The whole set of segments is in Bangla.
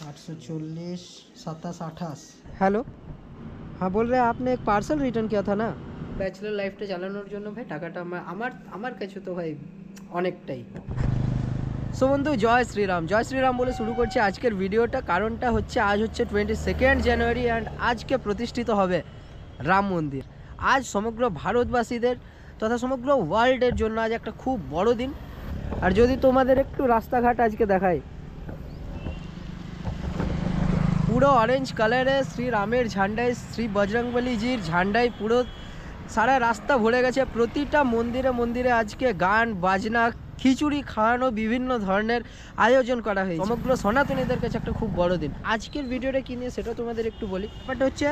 840 27 28। हेलो, हाँ बोल रहे हैं आपने एक पार्सल रिटर्न किया था ना ব্যাচেলর লাইফটা চালানোর জন্য ভাই টাকাটা আমার কাছে তো ভাই অনেকটাই। সো বন্ধু জয় শ্রীরাম বলে শুরু করছি আজকের ভিডিওটা। কারণটা হচ্ছে আজ হচ্ছে 22 জানুয়ারি অ্যান্ড আজকে প্রতিষ্ঠিত হবে রাম মন্দির। আজ সমগ্র ভারতবাসীদের তথা সমগ্র ওয়ার্ল্ডের জন্য আজ একটা খুব বড় দিন। আর যদি তোমাদের একটু রাস্তাঘাট আজকে দেখাই, পুরো অরেঞ্জ কালারে শ্রী রামের ঝান্ডায়, শ্রী বজরংবলীজির ঝান্ডায় পুরো সারা রাস্তা ভরে গেছে। প্রতিটা মন্দিরে মন্দিরে আজকে গান বাজনা খিচুড়ি খাওয়ানো বিভিন্ন ধরনের আয়োজন করা হয়েছে। সমগ্র সনাতনীদের কাছে একটা খুব বড় দিন। আজকের ভিডিওটা কী নিয়ে সেটা তোমাদের একটু বলি। বাট হচ্ছে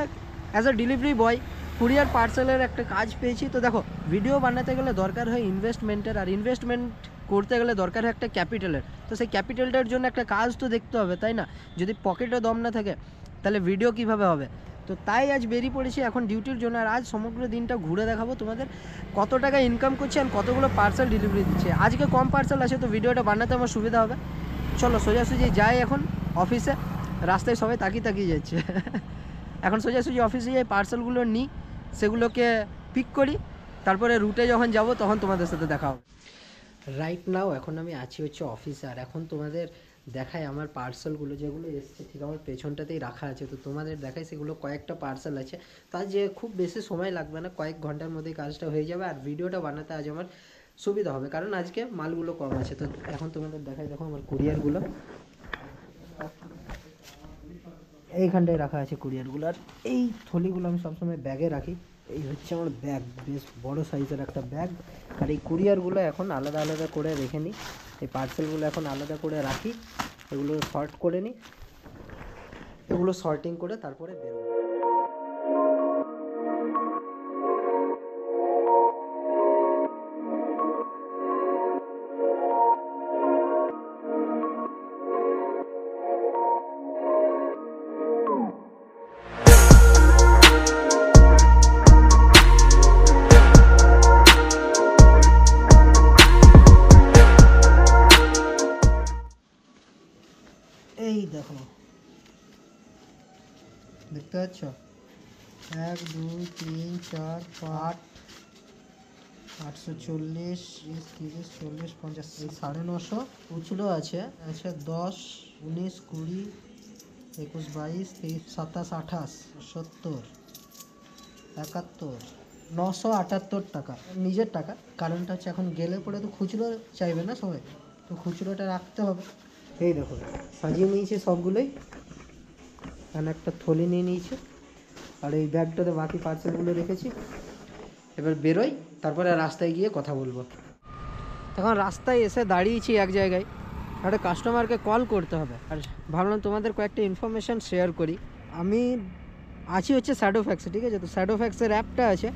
as a delivery boy courier পার্সেলের একটা কাজ পেয়েছি। তো দেখো, ভিডিও বানাতে গেলে দরকার হয় ইনভেস্টমেন্টের, আর ইনভেস্টমেন্ট করতে গেলে দরকার হয় একটা ক্যাপিটালের। তো সেই ক্যাপিটালটার জন্য একটা কাজ তো দেখতে হবে, তাই না? যদি পকেটে দম না থাকে তাহলে ভিডিও কিভাবে হবে? তো তাই আজ বেরিয়ে পড়েছি এখন ডিউটির জন্য। আর আজ সমগ্র দিনটা ঘুরে দেখাবো তোমাদের কত টাকা ইনকাম করছে আর কতগুলো পার্সেল ডেলিভারি দিচ্ছে। আজকে কম পার্সেল আছে তো ভিডিওটা বানাতে আমার সুবিধা হবে। চলো সোজাসুজি যাই এখন অফিসে। রাস্তায় সবাই তাকিয়ে যাচ্ছে। এখন সোজাসুজি অফিসে যাই, পার্সেলগুলো নিই, সেগুলোকে পিক করি, তারপরে রুটে যখন যাব তখন তোমাদের সাথে দেখা হবে। রাইট নাও এখন আমি আছি হচ্ছে অফিসে। আর এখন তোমাদের দেখাই আমার পার্সেলগুলো যেগুলো এসছে ঠিক আমার পেছনটাতেই রাখা আছে। তো তোমাদের দেখাই সেগুলো কয়েকটা পার্সেল আছে। তার যে খুব বেশি সময় লাগবে না, কয়েক ঘন্টার মধ্যেই কাজটা হয়ে যাবে। আর ভিডিওটা বানাতে আজ আমার সুবিধা হবে কারণ আজকে মালগুলো কম আছে। তো এখন তোমাদের দেখাই, দেখো আমার কুরিয়ারগুলো এইখানটায় রাখা আছে কুরিয়ারগুলো। আর এই থলিগুলো আমি সবসময় ব্যাগে রাখি। এই হচ্ছে আমার ব্যাগ, বেশ বড় সাইজের একটা ব্যাগ। আর এই কুরিয়ারগুলো এখন আলাদা আলাদা করে রেখে নিই, এই পার্সেলগুলো এখন আলাদা করে রাখি, এগুলো শর্ট করে নিই, এগুলো শর্টিং করে তারপরে বেরোবো। এই দেখো, দেখতে পাচ্ছ 1 2 3 4 5 840 30 40 50 এই 950 খুচরো আছে। আচ্ছা 10 19 20 21 22 23 27 28 70 71 978 টাকা নিজের টাকা। কারণটা হচ্ছে এখন গেলে পরে তো খুচরো চাইবে না সবাই, তো খুচরোটা রাখতে হবে। এই দেখো সাজিয়ে নিয়েছি সবগুলোই, এখানে একটা থলি নিয়ে নিয়েছি। আর এই ব্যাগটাতে বাকি পার্সেলগুলো রেখেছি। এবার বেরোই, তারপরে রাস্তায় গিয়ে কথা বলবো। এখন রাস্তায় এসে দাঁড়িয়েছি এক জায়গায়, একটা কাস্টমারকে কল করতে হবে। আর ভাবলাম তোমাদের কয়েকটা ইনফরমেশান শেয়ার করি। আমি আছি হচ্ছে শ্যাডো ফ্যাক্সে, ঠিক আছে? তো শ্যাডো ফ্যাক্সের অ্যাপটা আছে,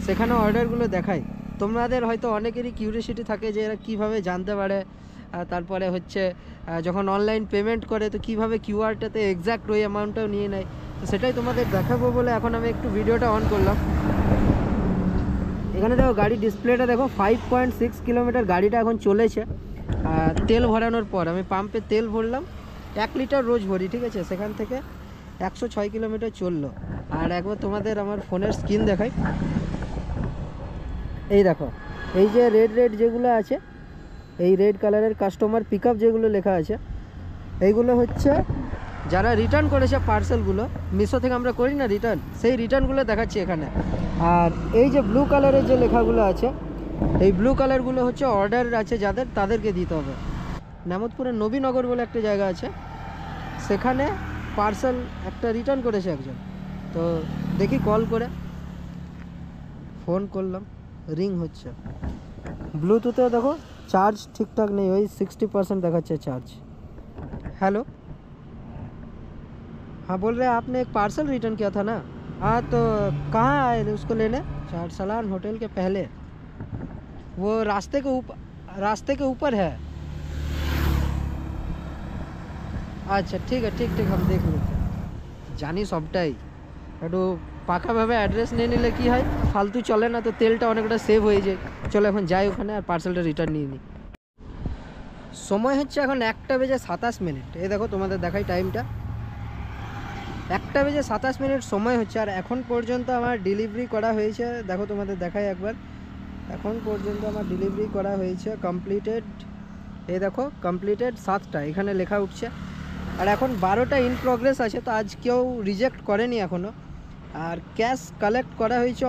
সেখানে অর্ডারগুলো দেখাই। তোমাদের হয়তো অনেকেরই কিউরিওসিটি থাকে যে এরা কীভাবে জানতে পারে, তারপরে হচ্ছে যখন অনলাইন পেমেন্ট করে তো কীভাবে কিউআরটাতে এক্স্যাক্ট ওই অ্যামাউন্টটাও নিয়ে নেয়। তো সেটাই তোমাদের দেখাবো বলে এখন আমি একটু ভিডিওটা অন করলাম। এখানে দেখো গাড়ি ডিসপ্লেটা দেখো, 5.6 কিলোমিটার গাড়িটা এখন চলেছে। তেল ভরানোর পর আমি পাম্পে তেল ভরলাম, 1 লিটার রোজ ভরি, ঠিক আছে? সেখান থেকে 106 কিলোমিটার চললো। আর একবার তোমাদের আমার ফোনের স্ক্রিন দেখাই। এই দেখো, এই যে রেড যেগুলো আছে, এই রেড কালারের কাস্টমার পিক আপ যেগুলো লেখা আছে, এইগুলো হচ্ছে যারা রিটার্ন করেছে পার্সেলগুলো। মিশো থেকে আমরা করি না রিটার্ন, সেই রিটার্নগুলো দেখাচ্ছি এখানে। আর এই যে ব্লু কালারের যে লেখাগুলো আছে, এই ব্লু কালারগুলো হচ্ছে অর্ডার আছে যাদের, তাদেরকে দিতে হবে। নামতপুরের নবীনগর বলে একটা জায়গা আছে, সেখানে পার্সেল একটা রিটার্ন করেছে একজন। তো দেখি কল করে, ফোন করলাম, রিং হচ্ছে। ব্লুটুথে দেখো চার্জ ঠিকঠাক নেই, ওই 60% দেখাচ্ছে चार्ज। हेलो, हाँ बोल रहे हैं आपने एक पार्सल रिटर्न किया था ना? हाँ तो कहाँ आए थे उसको लेने? चार सलान होटल के पहले, वो रास्ते के ऊपर है। अच्छा ठीक है, ठीक हम देख लेते हैं। জানি সবটাই, একটু পাকাভাবে অ্যাড্রেস নিয়ে নিলে কি হয়, ফালতু চলে না, তো তেলটা অনেকটা সেভ হয়ে যায়। চলো এখন যাই ওখানে আর পার্সেলটা রিটার্ন নিয়ে নিই। সময় হচ্ছে এখন 1টা বেজে 27 মিনিট। এই দেখো তোমাদের দেখাই টাইমটা, 1:27 সময় হচ্ছে, আর এখন পর্যন্ত আমার ডেলিভারি করা হয়েছে, দেখো তোমাদের দেখাই একবার, এখন পর্যন্ত আমার ডেলিভারি করা হয়েছে কমপ্লিটেড, এই দেখো কমপ্লিটেড 7টা এখানে লেখা উঠছে, আর এখন 12টা ইন প্রগ্রেস আছে। তো আজ কেউ রিজেক্ট করেনি এখনও। আর ক্যাশ কালেক্ট করা হয়েছে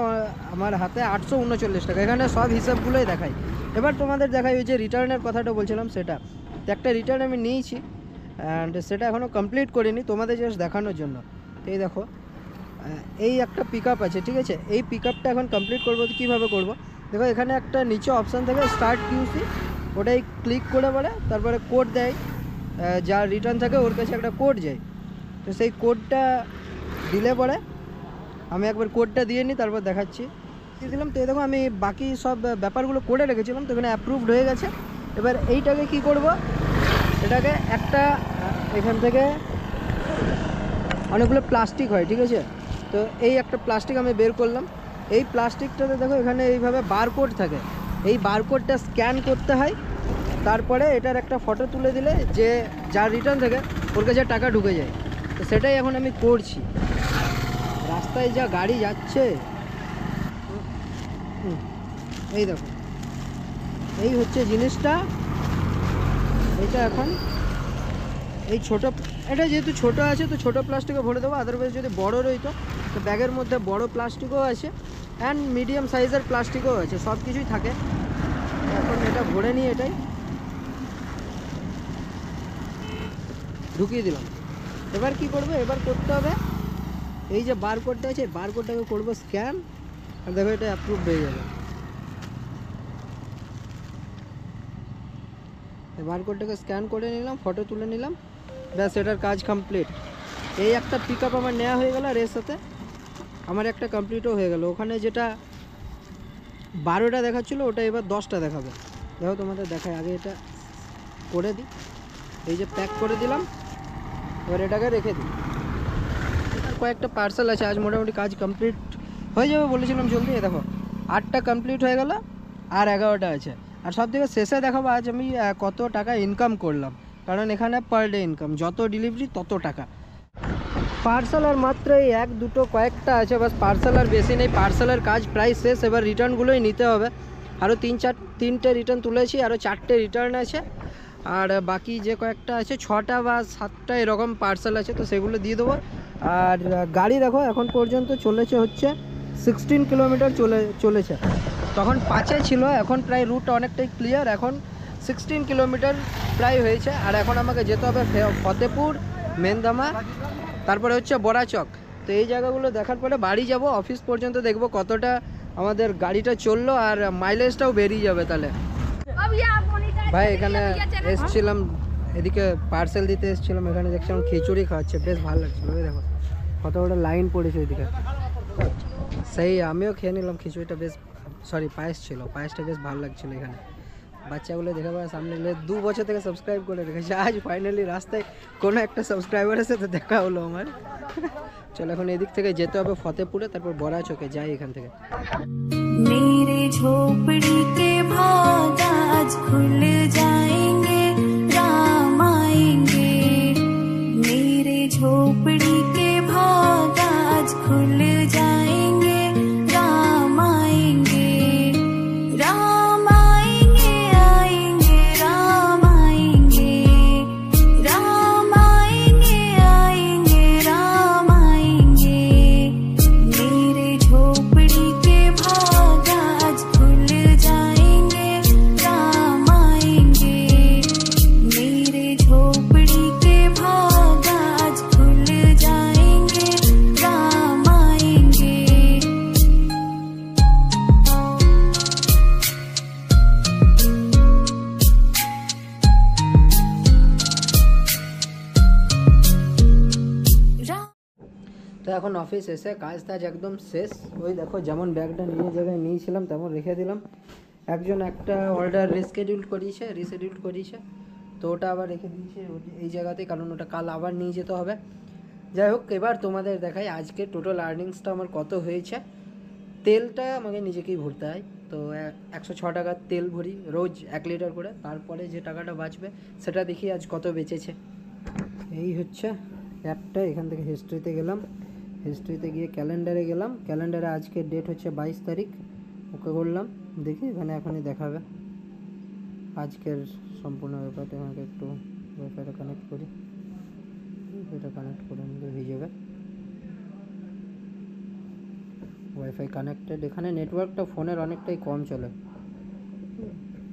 আমার হাতে 839 টাকা, এখানে সব হিসাবগুলোই দেখাই। এবার তোমাদের দেখাই ওই যে রিটার্নের কথাটা বলছিলাম সেটা, তো একটা রিটার্ন আমি নিয়েছি অ্যান্ড সেটা এখনও কমপ্লিট করিনি, তোমাদের জাস্ট দেখানোর জন্য। এই দেখো এই একটা পিক আপ আছে, ঠিক আছে, এই পিক আপটা এখন কমপ্লিট করবো। কীভাবে করব দেখো, এখানে একটা নিচে অপশান থাকে স্টার্ট কিউসি, ওটাই ক্লিক করে পরে তারপরে কোড দেয়, যার রিটার্ন থাকে ওর কাছে একটা কোড যায়, তো সেই কোডটা দিলে পরে আমি একবার কোডটা দিয়ে নিই, তারপর দেখাচ্ছি। দিয়ে দিলাম, তো দেখো আমি বাকি সব ব্যাপারগুলো করে রেখেছিলাম, তো এখানে অ্যাপ্রুভড হয়ে গেছে। এবার এইটাকে কি করব, এটাকে একটা এখান থেকে অনেকগুলো প্লাস্টিক হয়, ঠিক আছে, তো এই একটা প্লাস্টিক আমি বের করলাম। এই প্লাস্টিকটাতে দেখো এখানে এইভাবে বারকোড থাকে, এই বারকোডটা স্ক্যান করতে হয়, তারপরে এটার একটা ফটো তুলে দিলে যে যার রিটার্ন থাকে ওর কাছে টাকা ঢুকে যায়। তো সেটাই এখন আমি করছি। রাস্তায় যা গাড়ি যাচ্ছে, এই দেখো এই হচ্ছে জিনিসটা। এটা এখন এই এটা যেহেতু ছোটো আছে তো ছোটো প্লাস্টিকে ভরে দেবো, আদারওয়াইজ যদি বড় রইতো তো ব্যাগের মধ্যে বড় প্লাস্টিকও আছে অ্যান্ড মিডিয়াম সাইজের প্লাস্টিকও আছে, সব কিছুই থাকে। এখন এটা ভরে নিয়ে এটাই ঢুকিয়ে দিলাম। এবার কি করবো, এবার করতে হবে এই যে বারকোডটা আছে, বারকোডটাকে করবো স্ক্যান, আর দেখো এটা অ্যাপ্রুভ হয়ে যাবে। বারকোডটাকে স্ক্যান করে নিলাম, ফটো তুলে নিলাম, ব্যাস এটার কাজ কমপ্লিট। এই একটা পিক আপ আমার নেওয়া হয়ে গেল, আর এর সাথে আমার একটা কমপ্লিটও হয়ে গেল। ওখানে যেটা 12টা দেখাচ্ছিলো ওটা এবার 10টা দেখাবে। দেখো তোমাদের দেখায়, আগে এটা করে দিই, এই যে প্যাক করে দিলাম, এবার এটাকে রেখে দিই। কয়েকটা পার্সেল আছে, আজ মোটামুটি কাজ কমপ্লিট হয়ে যাবে বলেছিলাম জলদি। দেখো 8টা কমপ্লিট হয়ে গেল, আর 11টা আছে। আর সব থেকে শেষে দেখাবো আজ আমি কত টাকা ইনকাম করলাম, কারণ এখানে পার ডে ইনকাম, যত ডেলিভারি তত টাকা। পার্সেল আর মাত্র এই 1-2 কয়েকটা আছে, বাস পার্সেল আর বেশি নেই, পার্সেলের কাজ প্রায় শেষ। এবার রিটার্নগুলোই নিতে হবে, আরও 3-4 রিটার্ন তুলেছি, আরও 4টে রিটার্ন আছে, আর বাকি যে কয়েকটা আছে 6টা বা 7টা এরকম পার্সেল আছে, তো সেগুলো দিয়ে দেবো। আর গাড়ি দেখো এখন পর্যন্ত চলেছে হচ্ছে 16 কিলোমিটার চলেছে, তখন 5 ছিল, এখন প্রায় রুট অনেকটাই ক্লিয়ার, এখন 16 কিলোমিটার প্রায় হয়েছে। আর এখন আমাকে যেতে হবে ফতেপুর, মেনধামা, তারপরে হচ্ছে বড়াচক। তো এই জায়গাগুলো দেখার পরে বাড়ি যাব, অফিস পর্যন্ত দেখব কতটা আমাদের গাড়িটা চললো, আর মাইলেজটাও বেরিয়ে যাবে। তাহলে ভাই এখানে এসছিলাম, এদিকে পার্সেল দিতে এসেছিলাম, এখানে দেখছিলাম খিচুড়ি খাওয়াচ্ছে, বেশ ভালো লাগছিলো। ওই দেখো কত বড় লাইন পড়েছে ওইদিকে, সেই আমিও খেয়ে নিলাম খিচুড়িটা, বেশ পায়েস ছিল, পায়েসটা বেশ ভালো লাগছিলো। এখানে বাচ্চাগুলো দেখে পাওয়ার সামনে 2 বছর থেকে সাবস্ক্রাইব করে রেখেছে, আজ ফাইনালি রাস্তায় কোনো একটা সাবস্ক্রাইবারের সাথে দেখা হলো আমার। চলো এখন এদিক থেকে যেতে হবে ফতেপুরে, তারপর বড়াচকে যাই এখান থেকে। मेरे झोपड़ी के भाग आज खुल जाएंगे, राम आएंगे। मेरे झोपड़ी के भाग आज खुल जाएंगे, राम आएंगे। राम आएंगे, आएंगे, राम आएंगे। राम आएंगे, आएंगे, राम आएंगे। मेरे झोपड़ी के भाग आज खुल जाएंगे, राम आएंगे। मेरे झोपड़ी के भाग आज खुल जाएंगे, राम आएंगे। তো এখন অফিস এসে কাজ টাজ একদম শেষ। ওই দেখো যেমন ব্যাগটা নিয়ে জায়গায় নিয়েছিলাম তেমন রেখে দিলাম। একজন একটা অর্ডার রিশিডিউল করিয়েছে, তো ওটা আবার রেখে দিয়েছে এই জায়গাতে, কারণ ওটা কাল আবার নিয়ে যেতে হবে। যাই হোক, এবার তোমাদের দেখাই আজকে টোটাল আর্নিংসটা আমার কত হয়েছে। তেলটা আমাকে নিজেকেই ভরতে হয়, তো 106 টাকার তেল ভরি রোজ 1 লিটার করে, তারপরে যে টাকাটা বাঁচবে সেটা দেখি আজ কত বেঁচেছে। এই হচ্ছে অ্যাপটা, এখান থেকে হিস্ট্রিতে গেলাম, হিস্ট্রিতে গিয়ে ক্যালেন্ডারে গেলাম, ক্যালেন্ডারে আজকের ডেট হচ্ছে 22 তারিখ, ওকে করলাম, দেখি এখানে এখনই দেখাবে আজকের সম্পূর্ণ ব্যাপারটা। আমাকে একটু ওয়াইফাইটা কানেক্ট করি, এটা কানেক্ট করে নিলে হয়ে যাবে। ওয়াইফাই কানেক্টেড, এখানে নেটওয়ার্কটা ফোনের অনেকটাই কম চলে।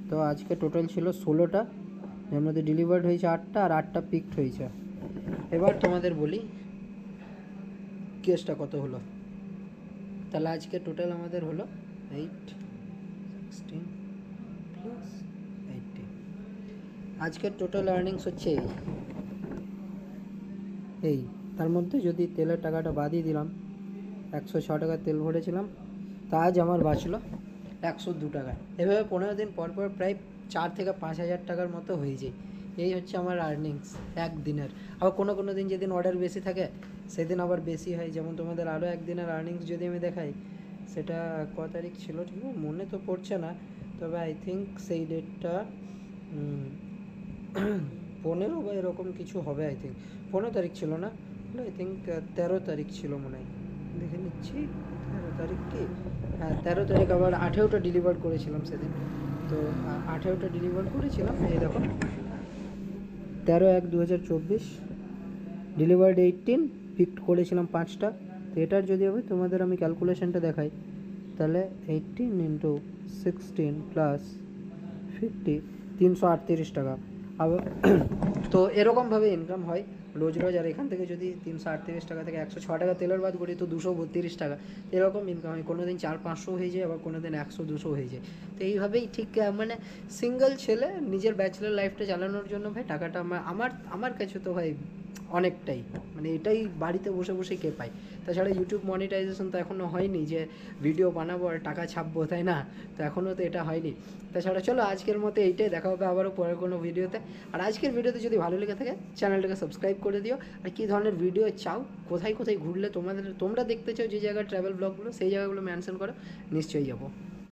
তো আজকে টোটাল ছিল 16টা, এর মধ্যে ডেলিভার্ড হয়েছে 8টা আর 8টা পিকড হয়েছে। এবার তোমাদের বলি কেসটা কত হলো। তাহলে আজকে টোটাল আমাদের হলো 8, 16 প্লাস 80। আজকের টোটাল আর্নিংস হচ্ছে এই। তার মধ্যে যদি তেলের টাকাটা বাদই দিলাম, 106 টাকা তেল ভরেছিলাম, তা আজ আমার বাঁচলো 102 টাকা। এভাবে 15 দিন পর পর প্রায় 4 থেকে 5 হাজার টাকার মতো হয়ে যায়। এই হচ্ছে আমার আর্নিংস একদিনের। আবার কোনো কোনো দিন যেদিন অর্ডার বেশি থাকে সেদিন আবার বেশি হয়। যেমন তোমাদের আরও একদিনের আর্নিংস যদি আমি দেখাই, সেটা ক তারিখ ছিল ঠিক মনে তো পড়ছে না, তবে আই থিঙ্ক সেই ডেটটা 15 বা এরকম কিছু হবে। আই থিঙ্ক 15 তারিখ ছিল না, আই থিঙ্ক 13 তারিখ ছিল মনে হয়, দেখে নিচ্ছি 13 তারিখ কি, হ্যাঁ 13 তারিখ। আবার 18টা ডেলিভার করেছিলাম সেদিন, তো 18টা ডেলিভার করেছিলাম। এই দেখো 13/1/2024, ডেলিভার্ড 18, পিকড করেছিলাম 5টা। তো এটার যদি হবে তোমাদের আমি ক্যালকুলেশনটা দেখাই, তাহলে 18 × 16 + 50, 338 টাকা। আবার তো এরকমভাবে ইনকাম হয় রোজ রোজ। আর এখান থেকে যদি 338 টাকা থেকে 106 টাকা তেলের বাদ করি, তো 232 টাকা এরকম ইনকাম হয়। কোনো দিন 400-500 হয়ে যায়, আবার কোনো দিন 100-200 হয়ে যায়। তো এইভাবেই ঠিক মানে সিঙ্গেল ছেলে নিজের ব্যাচেলর লাইফটা চালানোর জন্য ভাই টাকাটা আমার কাছে তো ভাই অনেকটাই, মানে এটাই বাড়িতে বসে বসে কে পায়। তাছাড়া ইউটিউব মনিটাইজেশন তো এখনও হয়নি যে ভিডিও বানাবো আর টাকা ছাপবো, তাই না? তো এখনও তো এটা হয়নি। তাছাড়া চলো আজকের মতো এইটাই, দেখা হবে আবারও পরের কোনো ভিডিওতে। আর আজকের ভিডিওতে যদি ভালো লেগে থাকে চ্যানেলটাকে সাবস্ক্রাইব করে দিও। আর কী ধরনের ভিডিও চাও, কোথায় কোথায় ঘুরলে তোমরা দেখতে চাও, যে জায়গায় ট্রাভেল ব্লগগুলো, সেই জায়গাগুলো মেনশন করো, নিশ্চয়ই যাবো।